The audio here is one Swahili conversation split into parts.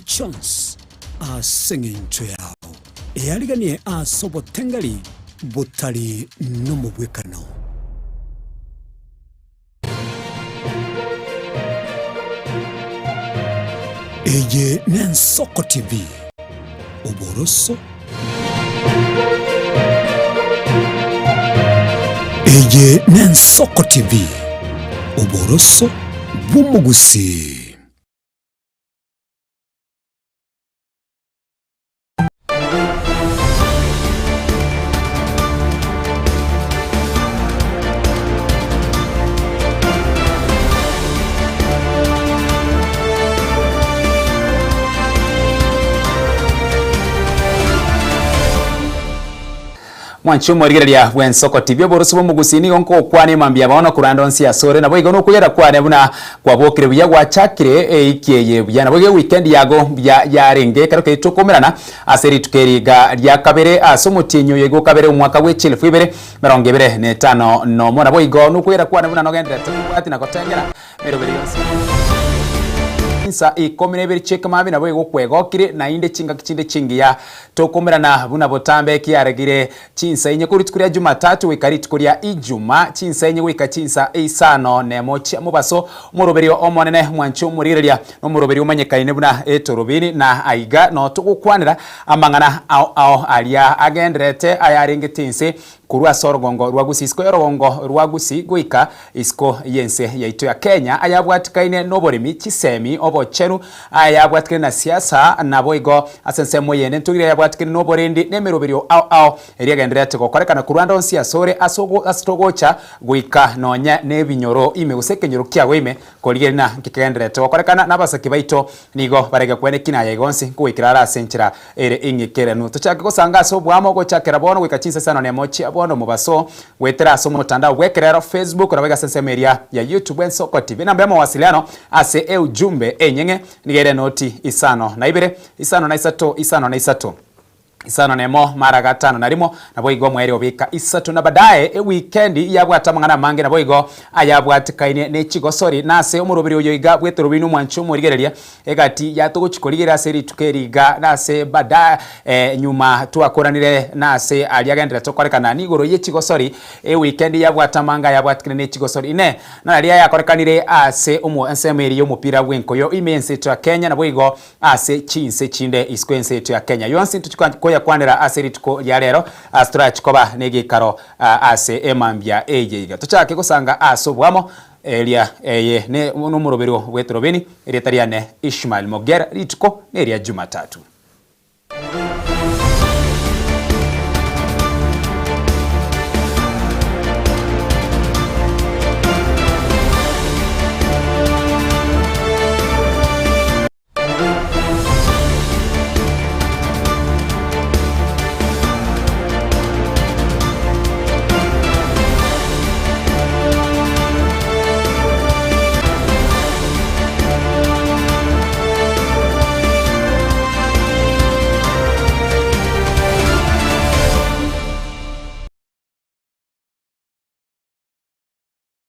Chance singing to yao eyaliganie asobo tengali butali nomubwekano. Eye Nensoko TV Oboroso. Eye Nensoko TV Oboroso Bumugusi. Mwanchumo rigereria Wensoko TV Oboroso Bumugusini onko kwane mambia baona kurandonsi asore na boigo no kuyera kwane buna kwabokire buya gwachakire ikeye buya na boge weekend yago ya renge karo ke tokomerana aseri tukeriga lya kabere asomutinyo yego kabere umwaka w'echilfu ibere 25 no mona boigo no kuyera kwane buna no gendera ati na kotengera meroberi yose insa ikomeneberi cheka mabi na boigo kwegokire na inde chinga kichinde chingiya tokomerana buna botambe kiaregire chinsa enye kuri tukuria Jumatatu wikari tukuria Ijuma chinsa enye wika chinsa isano nemochi mubaso muroberio omonene mwanchu murireria no muroberio umanyekaine buna etorobini na aiga no tukukwanira amangana ao alia agendrete ayaringe tinse kurwa sorgongo rwagusi isko yorogongo rwagusi guika isko yense yaito ya Kenya ayabwatikaine noborimi chisemi obocheru ayabwatikine na siasa na boigo asensemo yene ntugire yabwatikine noborendi nemeroberio ao eriagendrete gokorekana kurwanda onsi asore astogocha guika nonya nebinyoro ime usekenyoro kiago ime koligerina kikegendrete gokorekana nabasaki baito nigo barega kwene kinaya igonsi kuikirara senchira ere ingikerenu tuchake gosanga so bwamo gochakera bono guika chinsa sana nemochi bono mubaso wetera so mutandao wekerero Facebook na wega sensemeria ya YouTube Wensoko TV namba ya mawasiliano ase ujumbe enyenge nigere noti isano na ibere isano na isato isano nemo mara gatano narimo na boigo mweri obika isatu na badaye weekend yabwatamangana mange na boigo ayabwatikaine nechigosori nase omurobiri oyo iga bwetorobinu mwanchu murigereria egati yatugochikorigira seri tukeriga nase bada nyuma tuakoranire nase aliagendera tokorekana nigoro yechigosori weekend yabwatamanga yabwatikine nechigosori ine na alia yakorekanire ase omo ensemeri yo mupira bwenkoyo imense to Kenya na boigo ase chinse chinde iskwense to Kenya yonsi tuchikwa ya kwanera aseri tuko ya lero astra chikoba nege karo ase emambia ejeiga tuchake kusanga asobwamo elia eye ne numurobero wetrobeni eretariane Ishmael Mogera rituko neria Jumatatu.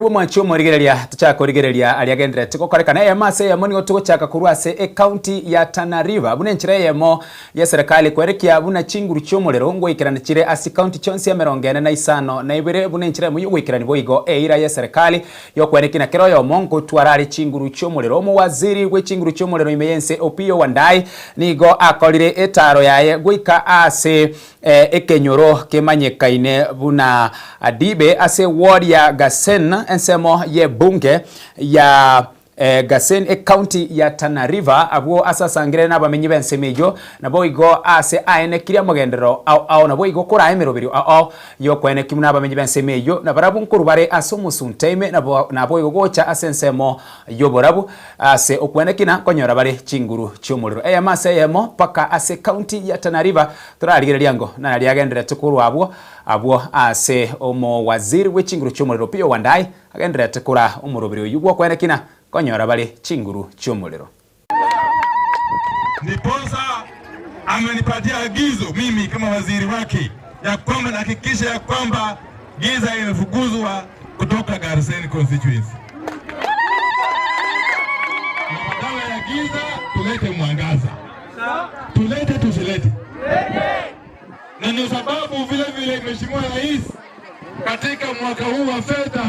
Mwanchu murigereria tuchakorigereria aliagendera tukokorekana emase ya moni otugochaka kurwase county ya Tana River bunenchire yemo ya serikali kwerekia buna chinguru cyomorero ngo ikirana chire asi county chonsi ya 45 na ibere bunenchire mu yugwikirani boigo eira ya serikali yo kwerekina kero yo mongo twarari chinguru cyomorero mu waziri we chinguru cyomorero imeyense Opiyo Wandayi nigo akolire etaro yaye guika ase ekenyoro kemanyekaine buna adibe ase ward ya Gasen ensemo ye bunge ya Gasen county ya Tana River abo asasangire nabamenyi bensemejo nabo igo ase aene kiria mugendero au nabo igo kora emerobiri au yo kwene kimuna abamenyi bensemejo na barabu nkurubare asomusunteime nabo igo gocha asensemo yo borabu ase okwene kina konyora bare chinguru cyomuriro mase yemo paka ase county ya Tana River turarigereria ngo na naliagendera tukuru abo ase omo waziri we chinguru cyomuriro Opiyo Wandayi agendera tukura umurobiri yugo kwene kina konyora bale chinguru cyomuliro. Niponza amenipatia agizo mimi kama waziri wake ya kwamba nahakikisha ya kwamba giza imefukuzwa kutoka Garsen constituency. Badala ya giza tulete mwangaza. Tulete tusilete? Na ndio sababu vile vile Mheshimiwa Rais katika mwaka huu wa fedha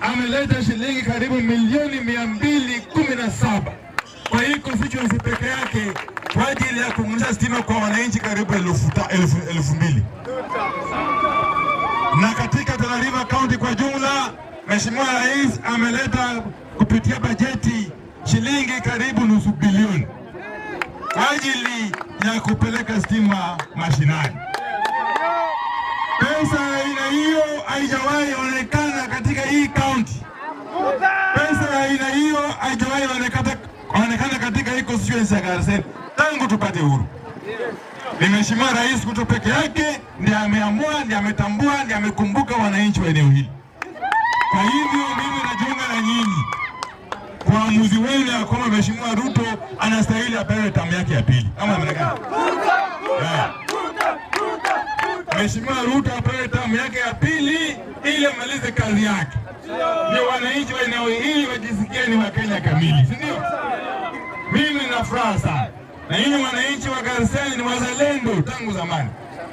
ameleta shilingi karibu milioni 217 kwa hii constituency peke yake kwa ajili ya kuunganisha stima kwa wananchi karibu 2,000. Na katika Tana River County kwa jumla Mheshimiwa Rais ameleta kupitia bajeti shilingi karibu nusu bilioni kwa ajili ya kupeleka stima mashinani. Pesa aina hiyo haijawahi onekana katika hii county. Pesa aina hiyo haijawahi onekana katika hii constituency ya Garsen tangu tupate uhuru. Ni Mheshimiwa Rais kuto peke yake ndiye ameamua, ndiye ametambua, ndiye amekumbuka wananchi wa eneo hili. Kwa hivyo mimi najiunga na nyinyi kwa uamuzi wenu ya kwamba Mheshimiwa Ruto anastahili apewe tamu yake ya pili. Kama mnataka. Mheshimiwa Ruto apewe tamu yake ya pili ili amalize kazi yake. Ndio wananchi wa eneo hili wajisikie ni Wakenya kamili, si ndio? Mimi nina furaha sana. Na nyinyi wananchi wa Garsen ni wazalendo tangu zamani.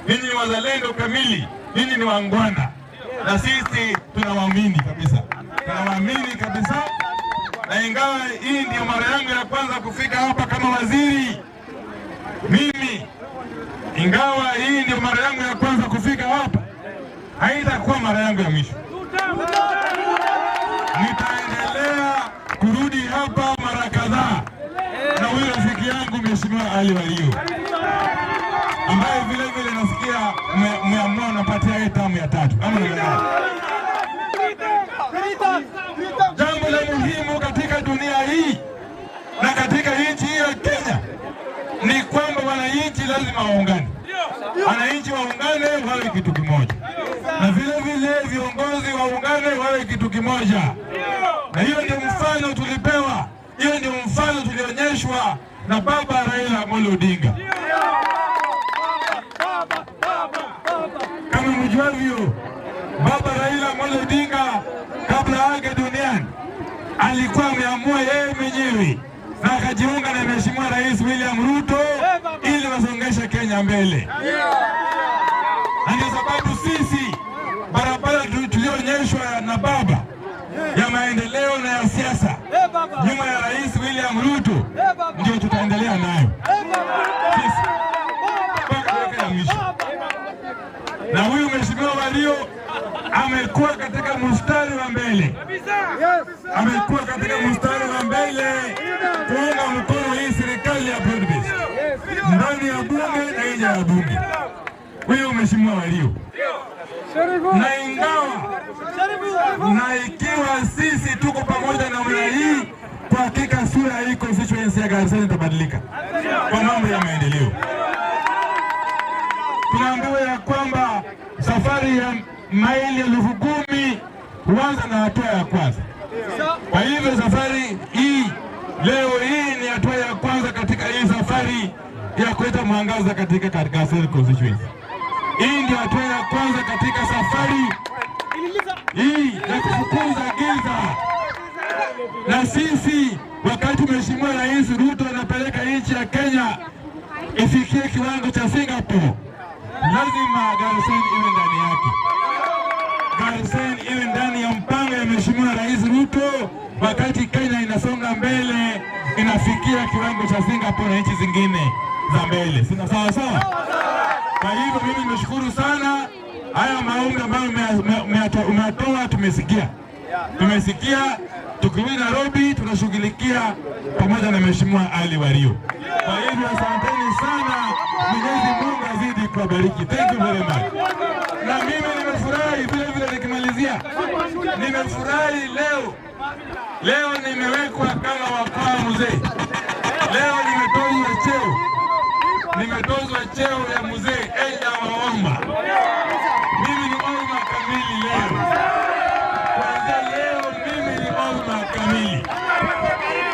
Nyinyi ni wazalendo kamili. Nyinyi ni wangwana. Na sisi tunawaamini kabisa. Tunawaamini kabisa. Na ingawa hii ndio mara yangu ya kwanza kufika hapa kama waziri. Mimi ingawa hii ndio mara yangu ya kwanza kufika hapa, haitakuwa mara yangu ya mwisho. Nitaendelea kurudi hapa mara kadhaa na huyo rafiki yangu Mheshimiwa Ali Wario, ambaye vile vile nasikia mmeamua napatia yeye tamu ya tatu. Ama jambo la muhimu katika dunia hii na katika nchi hii ya Kenya ni kwamba wananchi lazima waungane. Wananchi waungane wawe kitu kimoja. Na vile vile viongozi waungane wawe kitu kimoja. Na hiyo ndio mfano tulipewa. Hiyo ndio mfano tulionyeshwa na Baba Raila Amolo Odinga. Kama mjuavyo, Baba Raila Amolo Odinga kabla aage duniani alikuwa ameamua yeye mwenyewe na akajiunga na Mheshimiwa Rais William Ruto ili wasongeshe Kenya mbele. Na ndio sababu sisi barabara tulionyeshwa na baba ya maendeleo na ya siasa nyuma ya Rais William Ruto ndio tutaendelea nayo. Sisi mpaka mwisho. Na huyu Mheshimiwa Wario amekuwa katika mstari wa mbele. Amekuwa katika mstari wa mbele kuunga mkono hii serikali ya broad-based ndani ya bunge na nje ya bunge. Huyu Mheshimiwa Wario. Na ingawa na ikiwa sisi tuko pamoja na wana hii, kwa hakika sura hii constituency ya Garsen itabadilika kwa mambo ya maendeleo. Tunaambiwa ya kwamba safari ya maili 10,000 huanza na hatua ya kwanza. Kwa hivyo safari hii leo hii ni hatua ya kwanza katika hii safari ya kuleta mwangaza katika Garsen constituency. Hii ndio hatua ya kwanza katika safari hii ya kufukuza giza. Na sisi wakati Mheshimiwa Rais Ruto anapeleka nchi ya Kenya ifikie kiwango cha Singapore, lazima Garsen iwe ndani yake. Garsen iwe ndani ya mpango ya Mheshimiwa Rais Ruto wakati Kenya inasonga mbele, inafikia kiwango cha Singapore na nchi zingine za mbele. Sina sawa sawa? Kwa hivyo mimi nimeshukuru sana haya maombi ambayo umetoa, tumesikia. Tumesikia, tukirudi Nairobi tunashughulikia pamoja na Mheshimiwa Ali Wario. Kwa hivyo asanteni sana, Mwenyezi Mungu azidi kuwabariki. Thank you very much. Na mimi nimefurahi vile vile nikimalizia. Nimefurahi leo nimewekwa kama wakala mzee. Leo nimetozwa cheo ya mzee Eja wa Oma. Mimi ni Oma kamili leo. Kuanzia leo mimi ni Oma kamili.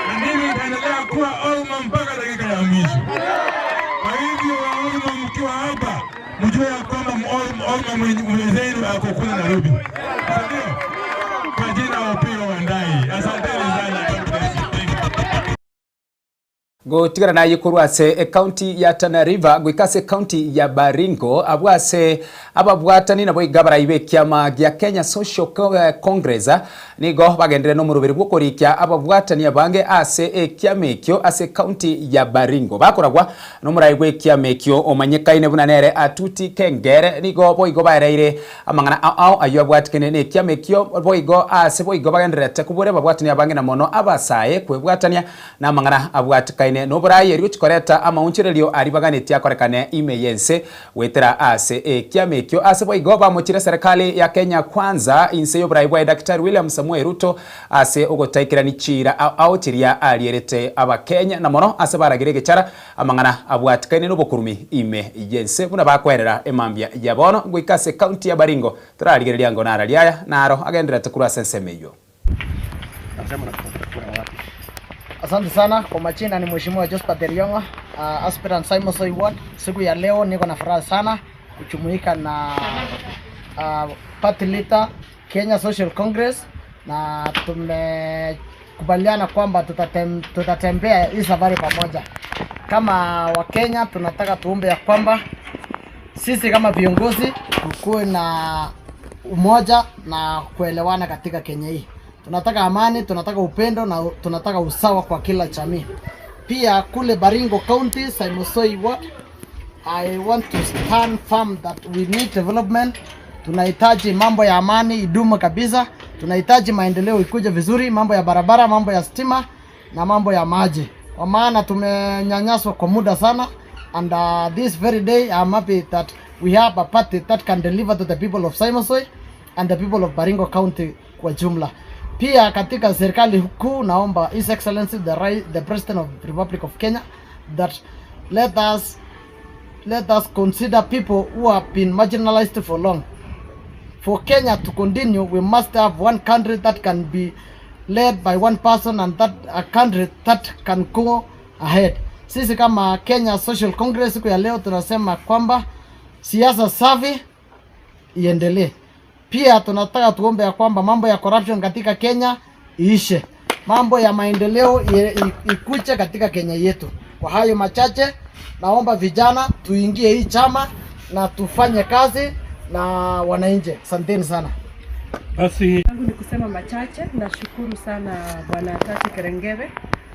Na mimi nitaendelea kuwa Oma mpaka dakika ya mwisho. Kwa hivyo Oma mkiwa hapa, mjue ya kwamba Oma mwenzenu ako kule Nairobi. Ndio? Kwa jina Opiyo Wandayi. Asanteni sana. gotigara na yikuru ase county ya Tana River gwikase county ya Baringo abwase ababwatani nabo igabara ibe kiama gya Kenya Social Congress nigo bagendere no murubiri gukorikia ababwatani abange ase kiamekyo ase county ya Baringo bakoragwa no murayigwe kiamekyo omanyekaine bunanere atuti kengere nigo boigo bareire amangana ao ayo abwatikene ne kiamekyo boigo ase boigo bagendere tekubure babwatani abange na mono abasaye kwebwatania na amangana abwatikaine no burayi eri uchikoreta amaunchirelio ari baganeti akorekane imeyense wetera ase kiamekyo ase boigo bamuchire serikali ya Kenya Kwanza inse yo burayi bwa Dr. William Samuel Ruto ase ogotaikirani chira au chiria alierete aba Kenya na mono ase baragirege chara amangana abwatikaine no bokurumi imeyense buna bakwerera emambia yabono gwikase county ya Baringo turarigereria ngo naraliaya naro agendera tukura sensemeyo. Asante sana kwa majina, ni Mheshimiwa Josephat Deriongo, aspirant Simon Soi Ward. Siku ya leo niko na furaha sana kujumuika na party leader Kenya Social Congress, na tumekubaliana kwamba tutatembea hii safari pamoja. Kama Wakenya tunataka tuombe ya kwamba sisi kama viongozi tukuwe na umoja na kuelewana katika Kenya hii. Tunataka amani, tunataka upendo na tunataka usawa kwa kila jamii. Pia kule Baringo County, Simon Soi Ward, I want to stand firm that we need development. Tunahitaji mambo ya amani idumu kabisa. Tunahitaji maendeleo ikuje vizuri, mambo ya barabara, mambo ya stima na mambo ya maji. Kwa maana tumenyanyaswa kwa muda sana, and this very day I'm happy that we have a party that can deliver to the people of Simon Soi and the people of Baringo County kwa jumla. Pia katika serikali kuu naomba His Excellency the President of the Republic of Kenya that let us consider people who have been marginalized for long. For Kenya to continue, we must have one country that can be led by one person, and that a country that can go ahead. Sisi kama Kenya Social Congress siku ya leo tunasema kwamba siasa safi iendelee. Pia tunataka tuombe ya kwamba mambo ya corruption katika Kenya iishe. Mambo ya maendeleo ikuje katika Kenya yetu. Kwa hayo machache, naomba vijana tuingie hii chama na tufanye kazi na wananchi. Asanteni sana. Basi yangu ni kusema machache. Nashukuru sana Bwana Tati Kerengere,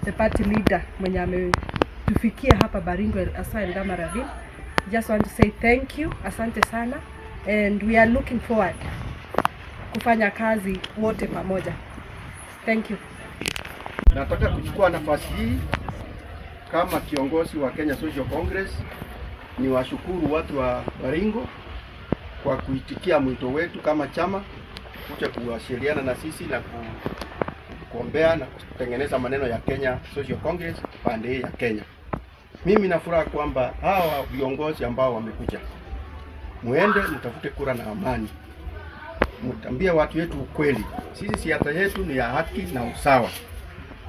the party leader mwenye ametufikia hapa Baringo asa Ndama Ravine. Just want to say thank you. Asante sana. And we are looking forward kufanya kazi wote pamoja. Thank you. Nataka kuchukua nafasi hii kama kiongozi wa Kenya Social Congress ni washukuru watu wa Baringo kwa kuitikia mwito wetu kama chama kuja kuwasiliana na sisi na kuombea na kutengeneza maneno ya Kenya Social Congress pande hii ya Kenya. Mimi na furaha kwamba hawa viongozi ambao wamekuja, muende mtafute kura na amani, mtambia watu wetu ukweli. Sisi siasa yetu ni ya haki na usawa.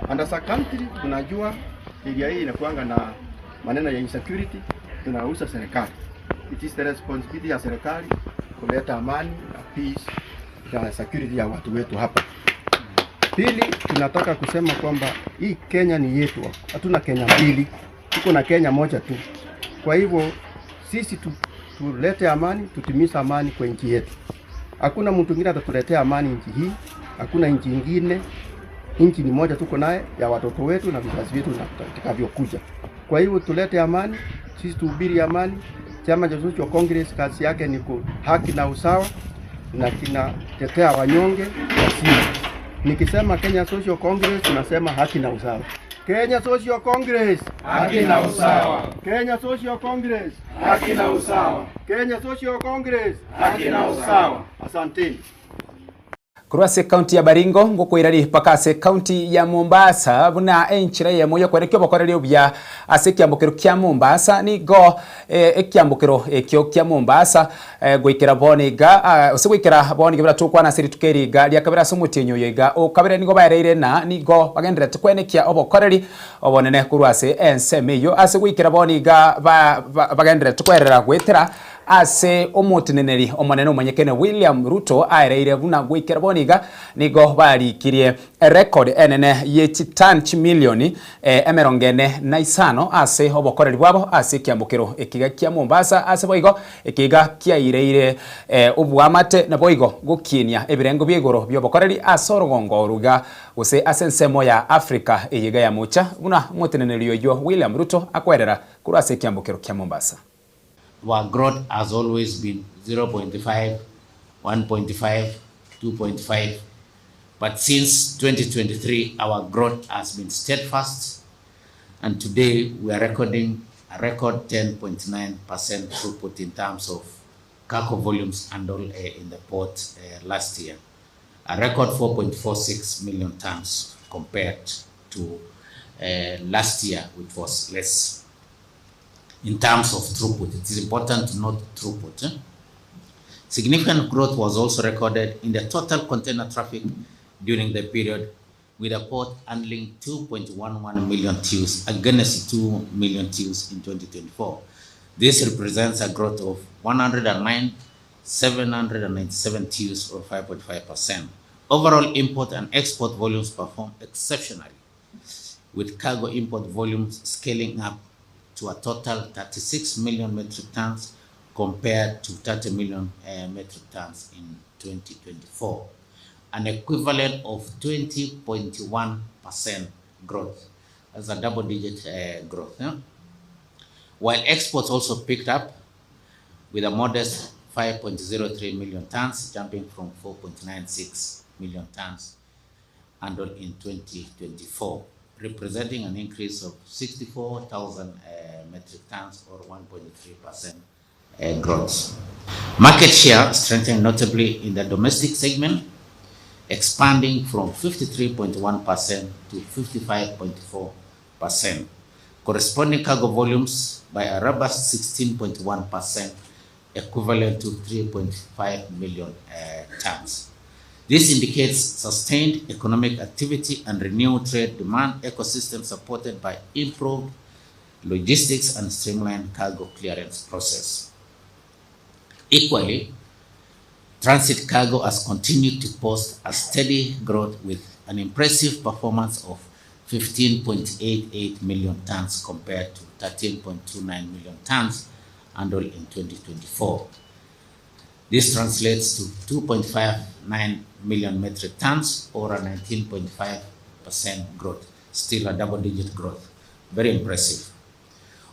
And as a country tunajua area hii inakuanga na maneno ya insecurity, tunauza serikali. It is the responsibility ya serikali kuleta amani na peace na security ya watu wetu hapa. Pili, tunataka kusema kwamba hii Kenya ni yetu. Hatuna Kenya mbili, tuko na Kenya moja tu. Kwa hivyo sisi tulete amani, tutimiza amani kwa nchi yetu. Hakuna mtu mwingine atatuletea amani nchi hii, hakuna nchi nyingine. Nchi ni moja tuko naye ya watoto wetu na vizazi wetu na tutakavyokuja. Kwa hivyo tulete amani, sisi tuhubiri amani. Chama cha Social Congress kazi yake ni haki na usawa na kinatetea wanyonge wasio. Nikisema Kenya Social Congress tunasema haki na usawa. Kenya Social Congress, haki na usawa. Kenya Social Congress, Haki na usawa. Kenya Social Congress, Haki na usawa. Asanteni. Kurwase county ya Baringo ngukwirari pakase county ya Mombasa buna enchira ya moyo kwerekyo bakorere obya ase kiambukiro kya Mombasa nigo ekiambukiro ekyo kya Mombasa gwikira boniga osegwikira boniga bira tukwana siri tukeriga lya kabira somutinyo yega okabira nigo bareire na nigo bagendera tukwenekia obokoreri obonene kurwase ensemeyo ase gwikira boniga bagendera tukwerera gwetera ase omoteneneri omonene omanyekene William Ruto aereire buna gwikera boniga nigo barikirie record enene ye chitan chimilioni 45 ase obokoreri bwabo ase kiambukiro ekiga kia Mombasa ase boigo ekiga kiaireire obwamate na boigo gokinia ebirengo byegoro byobokoreri ase orogongo ruga use ase nsemo ya Africa eyiga ya mucha buna moteneneri oyo William Ruto akwerera kuri ase kiambukiro kia Mombasa. Our growth has always been 0.5, 1.5, 2.5. But since 2023, our growth has been steadfast. And today we are recording a record 10.9% throughput in terms of cargo volumes handled in the port last year. A record 4.46 million tons compared to last year, which was less. In terms of throughput, it is important to note throughput. Significant growth was also recorded in the total container traffic during the period, with the port handling 2.11 million TEUs against 2 million TEUs in 2024. This represents a growth of 109,797 TEUs or 5.5%. Overall import and export volumes performed exceptionally, with cargo import volumes scaling up to a total 36 million metric tons compared to 30 million metric tons in 2024, an equivalent of 20.1% growth. That's a double-digit growth. While exports also picked up with a modest 5.03 million tons, jumping from 4.96 million tons handled in 2024. Representing an increase of 64,000 metric tons or 1.3% growth. Market share strengthened notably in the domestic segment, expanding from 53.1% to 55.4%. Corresponding cargo volumes by a robust 16.1%, equivalent to 3.5 million tons. This indicates sustained economic activity and renewed trade demand ecosystem supported by improved logistics and streamlined cargo clearance process. Equally, transit cargo has continued to post a steady growth with an impressive performance of 15.88 million tons compared to 13.29 million tons handled in 2024. This translates to 2.59 million metric tons or a 19.5% growth, still a double-digit growth. Very impressive.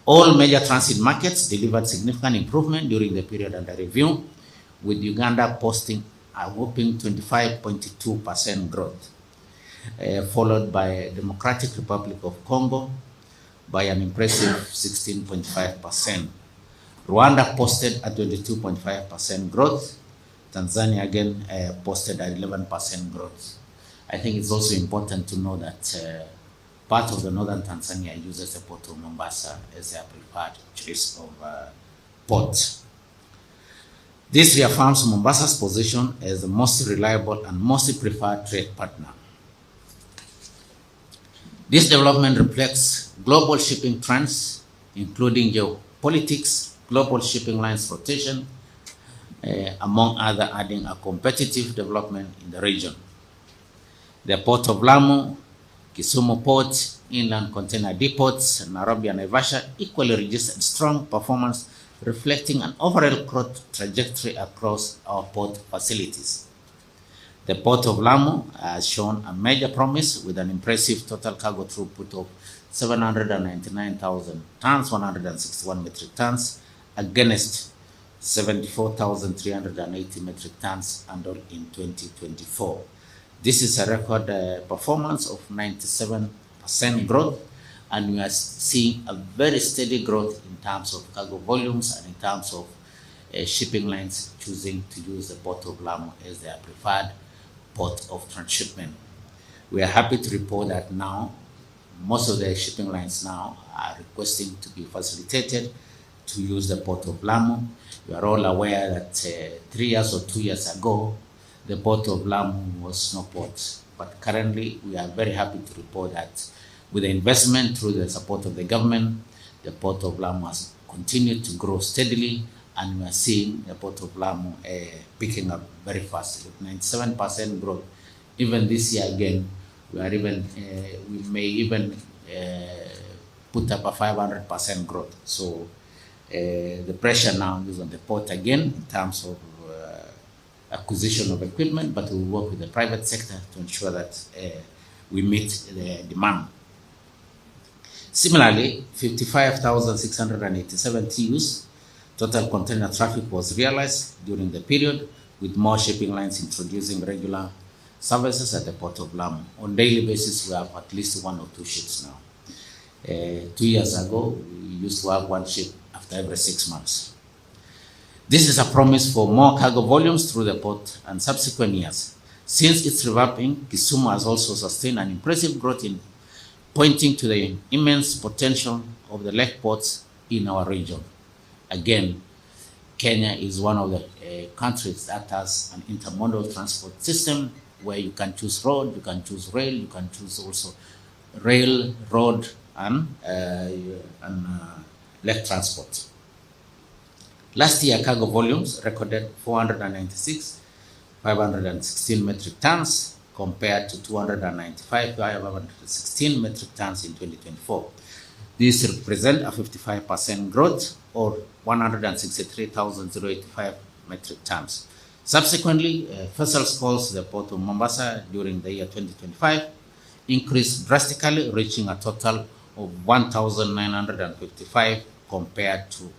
All major transit markets delivered significant improvement during the period under review, with Uganda posting a whopping 25.2% growth, followed by Democratic Republic of Congo by an impressive 16.5%. Rwanda posted a 22.5% growth. Tanzania again posted a 11% growth. I think it's also important to know that part of the northern Tanzania uses the port of Mombasa as their preferred choice of port. This reaffirms Mombasa's position as the most reliable and most preferred trade partner. This development reflects global shipping trends, including geopolitics, global shipping lines rotation, among other, adding a competitive development in the region. The Port of Lamu, Kisumu Port, inland container depots, Nairobi and Naivasha equally registered strong performance, reflecting an overall growth trajectory across our port facilities. The Port of Lamu has shown a major promise with an impressive total cargo throughput of 799,000 tons, 161 metric tons, against 74,380 metric tons handled in 2024. This is a record performance of 97% growth, and we are seeing a very steady growth in terms of cargo volumes and in terms of shipping lines choosing to use the Port of Lamu as their preferred port of transshipment. We are happy to report that now most of the shipping lines now are requesting to be facilitated to use the Port of Lamu. You are all aware that 3 years or 2 years ago, the Port of Lamu was no port. But currently, we are very happy to report that with the investment through the support of the government, the Port of Lamu has continued to grow steadily and we are seeing the Port of Lamu picking up very fast with 97% growth. Even this year again, we may even put up a 500% growth. So the pressure now is on the port again in terms of acquisition of equipment, but we will work with the private sector to ensure that we meet the demand. Similarly, 55,687 TEUs total container traffic was realized during the period, with more shipping lines introducing regular services at the Port of Lamu. On a daily basis, we have at least 1 or 2 ships now. 2 years ago, we used to have 1 ship after every 6 months. This is a promise for more cargo volumes through the port and subsequent years. Since its revamping, Kisumu has also sustained an impressive growth in pointing to the immense potential of the lake ports in our region. Again, Kenya is one of the countries that has an intermodal transport system where you can choose road, you can choose rail, you can choose also rail, road, and lake transport. Last year, cargo volumes recorded 496,516 metric tons compared to 295,516 metric tons in 2024. This represents a 55% growth, or 163,085 metric tons. Subsequently, vessels calls to the port of Mombasa during the year 2025 increased drastically, reaching a total of 1,955 compared to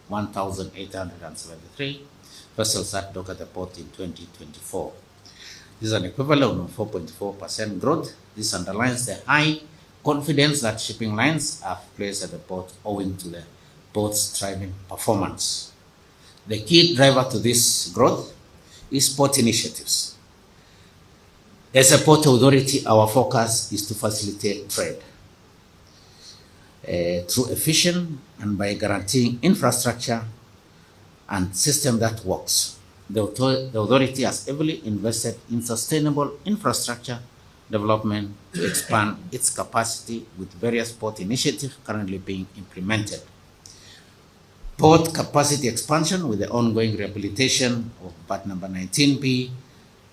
1,873 vessels that dock at the port in 2024. This is an equivalent of 4.4% growth. This underlines the high confidence that shipping lines have placed at the port owing to the port's thriving performance. The key driver to this growth is port initiatives. As a port authority, our focus is to facilitate trade through efficient and by guaranteeing infrastructure and system that works. The authority has heavily invested in sustainable infrastructure development to expand its capacity, with various port initiatives currently being implemented. Port capacity expansion with the ongoing rehabilitation of BAT number 19B,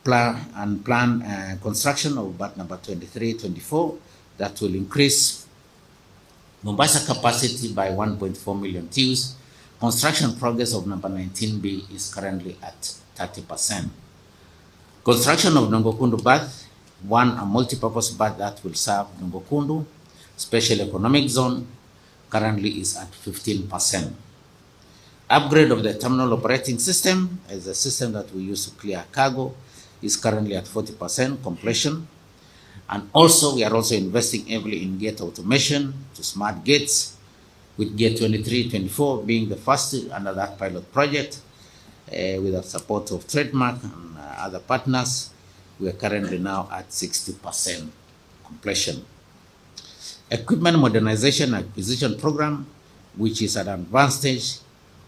planned construction of BAT number 23-24 that will increase Mombasa capacity by 1.4 million TEUs. Construction progress of number 19B is currently at 30%. Construction of Nongokundu Berth, a multi-purpose berth that will serve Nongokundu Special Economic Zone, currently is at 15%. Upgrade of the terminal operating system, as a system that we use to clear cargo, is currently at 40% completion. And also, we are also investing heavily in gate automation to smart gates, with gate 23-24 being the first under that pilot project. With the support of Trademark and other partners, we are currently now at 60% completion. Equipment modernization acquisition program, which is at an advanced stage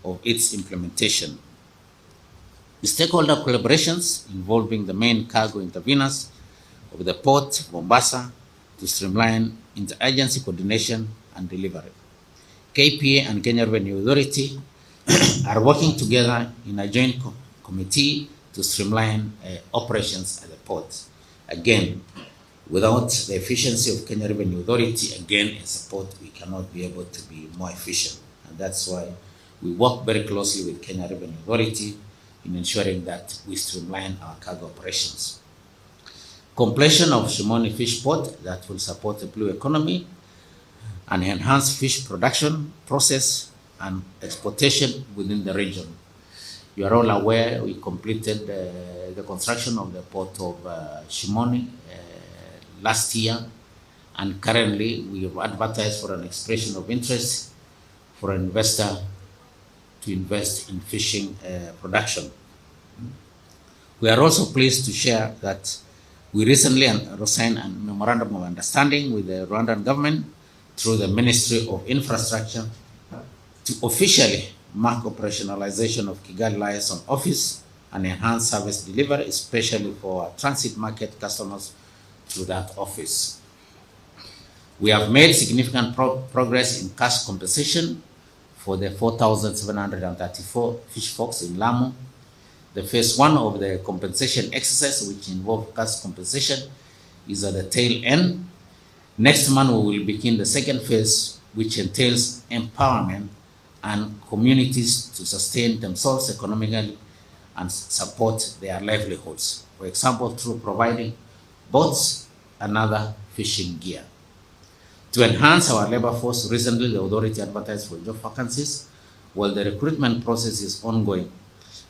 of its implementation. The stakeholder collaborations involving the main cargo interveners of the port of Mombasa to streamline interagency coordination and delivery. KPA and Kenya Revenue Authority are working together in a joint committee to streamline operations at the port. Again, without the efficiency of Kenya Revenue Authority, again, as a port, we cannot be able to be more efficient. And that's why we work very closely with Kenya Revenue Authority in ensuring that we streamline our cargo operations. Completion of Shimoni Fish Port that will support the blue economy and enhance fish production, process, and exportation within the region. You are all aware we completed the construction of the port of Shimoni last year, and currently we have advertised for an expression of interest for an investor to invest in fishing production. We are also pleased to share that we recently signed a memorandum of understanding with the Rwandan government through the Ministry of Infrastructure to officially mark operationalization of Kigali Liaison Office and enhance service delivery, especially for our transit market customers through that office. We have made significant progress in cash compensation for the 4,734 fish forks in Lamu. The phase 1 of the compensation exercise, which involves cash compensation, is at the tail end. Next month, we will begin the second phase, which entails empowerment and communities to sustain themselves economically and support their livelihoods. For example, through providing boats and other fishing gear. To enhance our labor force, recently the authority advertised for job vacancies. While the recruitment process is ongoing,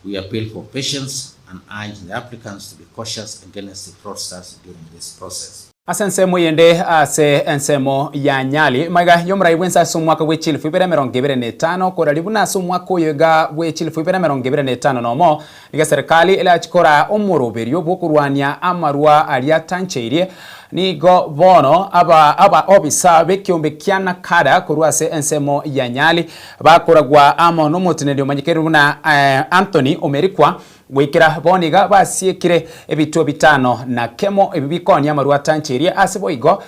we appeal for patience and urge the applicants to be cautious against the fraudsters during this process. Asensemo yende ase ensemo ya Nyali maiga yomra ibwensa sumwaka wechili fibere merongibere netano kora libuna sumwaka yoga wechili fibere merongibere netano nomo niga serikali ila chikora omoroberio bokurwania amarua alia tancheire nigo bono aba obisa bekiombe kiana kada kuruase ensemo ya Nyali bakoragwa amo no motinedio manyikeru na Anthony Omerikwa wikira boniga basiekire ebituo bitano na kemo ebibikonya marua tancheria aseboigo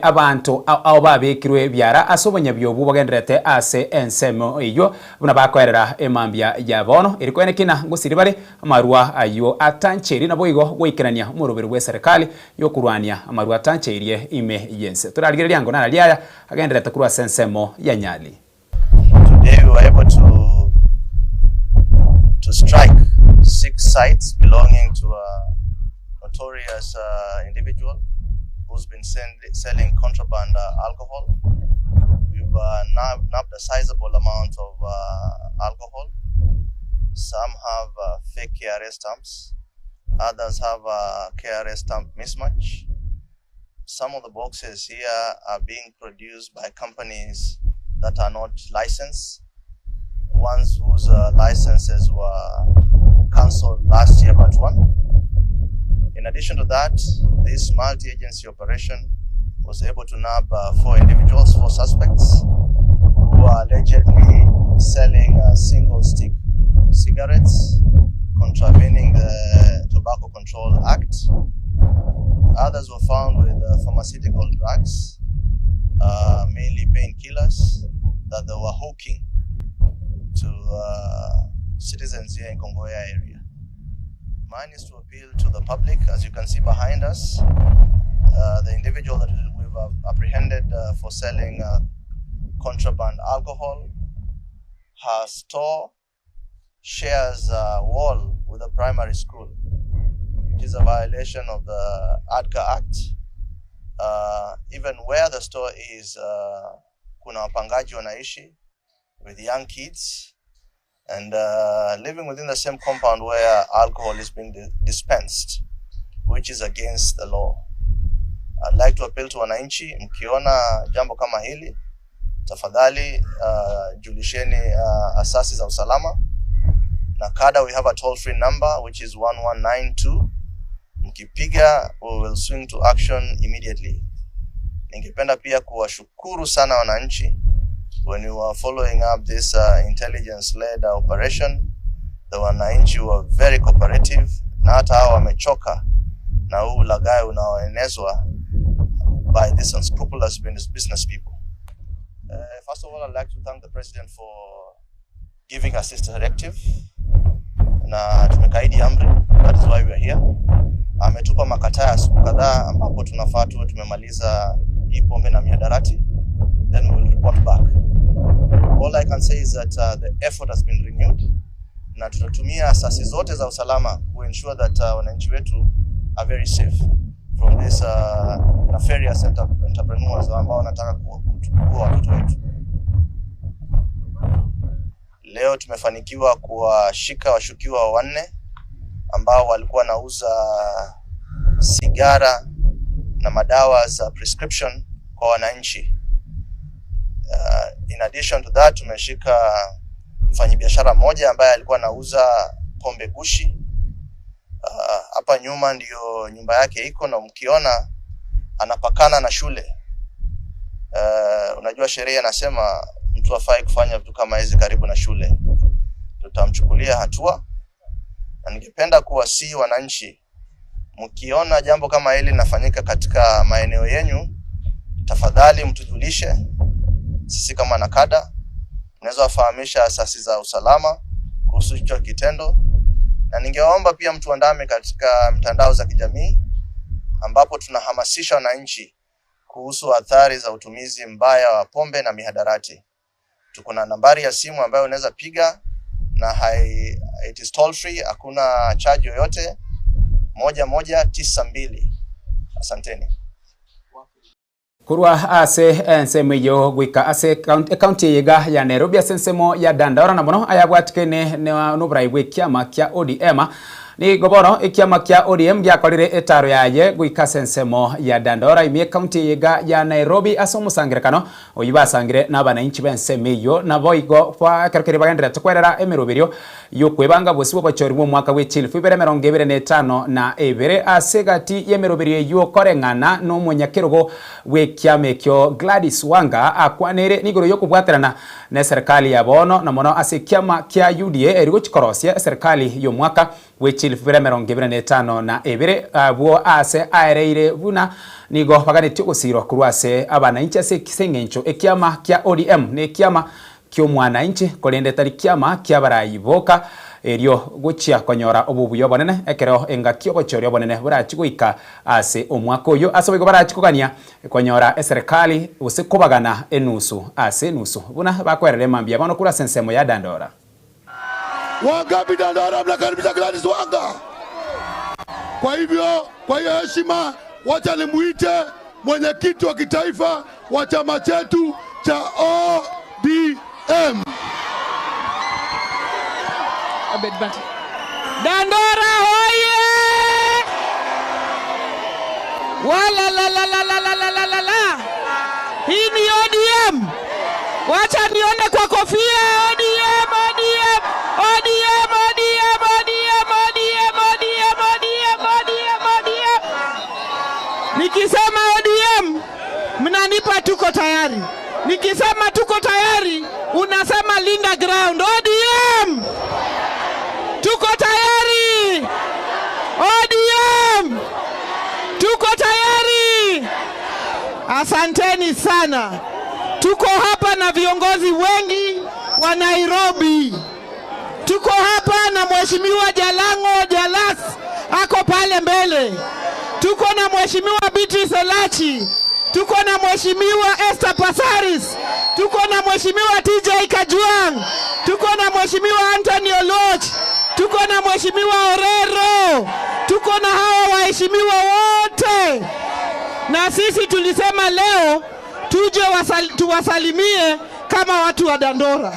abantu abo babekirwe byara asobonye byobu bagenderete ase ensemo iyo buna bakoerera emambia ya bono irikwene kina ngusiribare marua ayo atancheri na boigo wikirania murubiri we serikali yokurwania marua tancherie ime yense turarigire lyango na liaya agenderete kurwa ensemo ya Nyali. Today we were able to strike 6 sites belonging to a notorious individual who's been selling contraband alcohol. We've nabbed a sizable amount of alcohol. Some have fake KRA stamps. Others have a KRA stamp mismatch. Some of the boxes here are being produced by companies that are not licensed. Ones whose licenses were cancelled last year but one. In addition to that, this multi-agency operation was able to nab 4 individuals, 4 suspects, who are allegedly selling single-stick cigarettes, contravening the Tobacco Control Act. Others were found with pharmaceutical drugs, mainly painkillers, that they were hawking to citizens here in Kongoya area. Mine is to appeal to the public. As you can see behind us, the individual that we've apprehended for selling contraband alcohol, her store shares a wall with a primary school, which is a violation of the ADCA Act. Even where the store is, kuna wapangaji wanaishi with young kids and living within the same compound where alcohol is being dispensed, which is against the law. I'd like to appeal to wananchi, mkiona jambo kama hili, tafadhali julisheni asasi za usalama. Na kada, we have a toll-free number which is 1192. Mkipiga, we will swing to action immediately. Ningependa pia kuwashukuru sana wananchi. When we were following up this intelligence-led operation, the wananchi were very cooperative, na hata hao wamechoka na huu ulaghai unaoenezwa by these unscrupulous business people. First of all, I'd like to thank the President for giving us this directive. Na tumekaidi amri, that is why we are here. Ametupa makataa ya siku kadhaa ambapo tunafaa tuwe tumemaliza hii pombe na mihadarati, then we will report back. All I can say is that the effort has been renewed, na tutatumia asasi zote za usalama to ensure that wananchi wetu are very safe from this nefarious entrepreneurs ambao wanataka kuchukua watoto wetu. Leo tumefanikiwa kuwashika washukiwa 4 ambao walikuwa nauza sigara na madawa za prescription kwa wananchi. In addition to that, tumeshika mfanyabiashara mmoja ambaye alikuwa anauza pombe gushi. Hapa nyuma ndio nyumba yake iko, na mkiona anapakana na shule. Unajua sheria inasema mtu hafai kufanya vitu kama hizi karibu na shule. Tutamchukulia hatua, na ningependa kuwasihi wananchi, mkiona jambo kama hili linafanyika katika maeneo yenu, tafadhali mtujulishe. Sisi kama nakada unaweza wafahamisha asasi za usalama kuhusu hicho kitendo, na ningeomba pia mtuandame katika mtandao za kijamii ambapo tunahamasisha wananchi kuhusu athari za utumizi mbaya wa pombe na mihadarati. Tuko na nambari ya simu ambayo unaweza piga na it is toll free, hakuna charge yoyote, 1192. Asanteni. Kurwa ase ensemeyo gwika ase county yega ya Nairobi asensemo ya Dandora na mono ayabwatikene ne nobrai gwikiama kia ODM ni goboro ikiama kia ODM gyakorire etaro yaye gwika sensemo ya Dandora imie county yega ya Nairobi asomusangirikano oyibasangire n'abananchi bensemeyo na boigo kwa kerokere bagendera tukwerera emirubirio yokwebanga bosibo bachori mu mwaka w'echilfu 2025 na ebere asegati yemirubirio yokorengana no munyakirugo wekiamekyo Gladys Wanga akwanere nigoro yokubwaterana na serikali ya bono na mono asekiama kia UDA erigo chikorosia serikali yo mwaka w'echilfu 2025 na ebere bo ase aereire buna nigo baganetyo gusiro kurwase abananchi ase kisengencho ekiama kia ODM ne kiama kyo mwananchi kolende tari kiama kia barayiboka erio guchia konyora obubuyo bonene ekero engakio bochorio bonene burachiguika ase omwaka oyo asobe barachikugania konyora serikali usikubagana enusu ase nusu buna bakwerere mambia bono kula sensemo ya Dandora. Wangapi Dandora mnakaribisha Gladys Wanga? Kwa hiyo heshima wacha nimuite mwenyekiti wa kitaifa wa chama chetu cha ODM. Dandora hoye! Wala la la la la la la la la la. Hii ni ODM. Wacha nione kwa kofia. ODM, ODM, ODM, ODM, ODM, ODM, ODM, ODM, ODM, ODM. Nikisema ODM, mnanipa tuko tayari. Nikisema tuko tayari, unasema linda ground. ODM! Tuko tayari! ODM! Tuko tayari! Asanteni sana. Tuko hapa na viongozi wengi wa Nairobi. Tuko hapa na Mheshimiwa Jalango Jalas ako pale mbele. Tuko na Mheshimiwa Beatrice Elachi. Tuko na Mheshimiwa Esther Passaris. Tuko na Mheshimiwa TJ Kajwang. Tuko na Mheshimiwa Anthony Oloch. Tuko na Mheshimiwa Orero. Tuko na hawa waheshimiwa wote. Na sisi tulisema leo tuje tuwasalimie kama watu wa Dandora.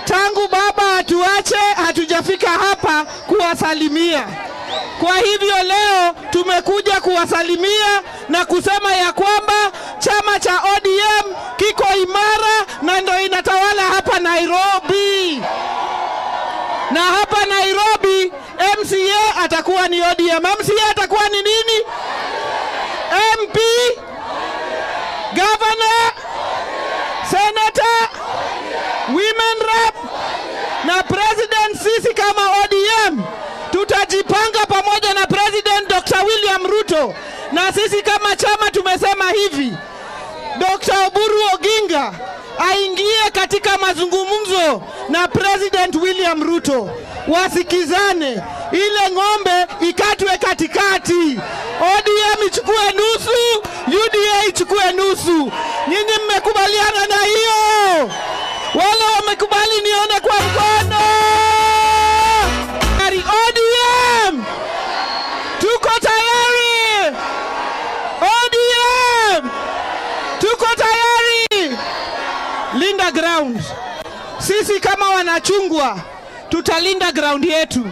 Tangu baba atuache hatujafika hapa kuwasalimia. Kwa hivyo leo tumekuja kuwasalimia na kusema ya kwamba chama cha ODM kiko imara na ndio inatawala hapa Nairobi. Na hapa Nairobi MCA atakuwa ni ODM. MCA atakuwa ni nini? MP, Governor, Senator, Women Rep na President. Sisi kama ODM tutajipanga pamoja na President Dr. William Ruto, na sisi kama chama tumesema hivi, Dr. Oburu Oginga aingie katika mazungumzo na President William Ruto, wasikizane, ile ng'ombe ikatwe katikati. ODM ichukue nusu, UDA ichukue nusu. Nyinyi mmekubaliana na hiyo? Wale wamekubali nione kwa mkono. ODM! Tuko tayari! ODM! Tuko tayari! Linda ground. Sisi kama wanachungwa tutalinda ground yetu.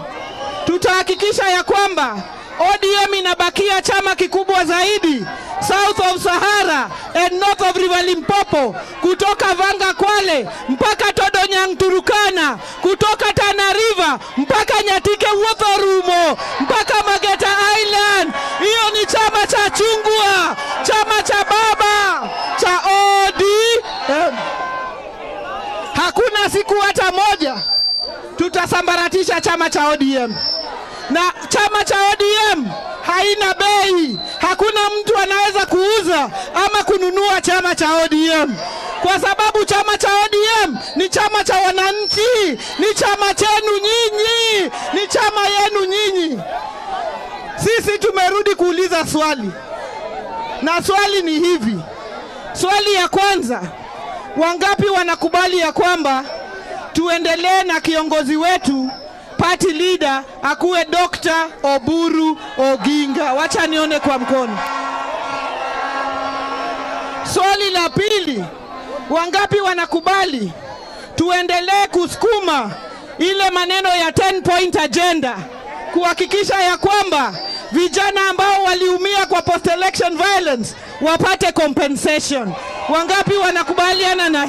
Tutahakikisha ya kwamba ODM inabakia chama kikubwa zaidi South of Sahara and North of River Limpopo, kutoka Vanga Kwale mpaka Todonyang Turukana, kutoka Tana River mpaka Nyatike Wothorumo mpaka Mageta Island. Hiyo ni chama cha chungwa, chama cha baba cha ODM. Hakuna siku hata moja tutasambaratisha chama cha ODM. Na chama cha ODM haina bei. Hakuna mtu anaweza kuuza ama kununua chama cha ODM. kwa sababu chama cha ODM ni chama cha wananchi, ni chama chenu nyinyi, ni chama yenu nyinyi. Sisi tumerudi kuuliza swali, na swali ni hivi. Swali ya kwanza, wangapi wanakubali ya kwamba tuendelee na kiongozi wetu party leader akuwe Dr. Oburu Oginga? Wacha nione kwa mkono. Swali la pili, wangapi wanakubali tuendelee kusukuma ile maneno ya 10-point agenda kuhakikisha ya kwamba vijana ambao waliumia kwa post-election violence wapate compensation? Wangapi wanakubaliana na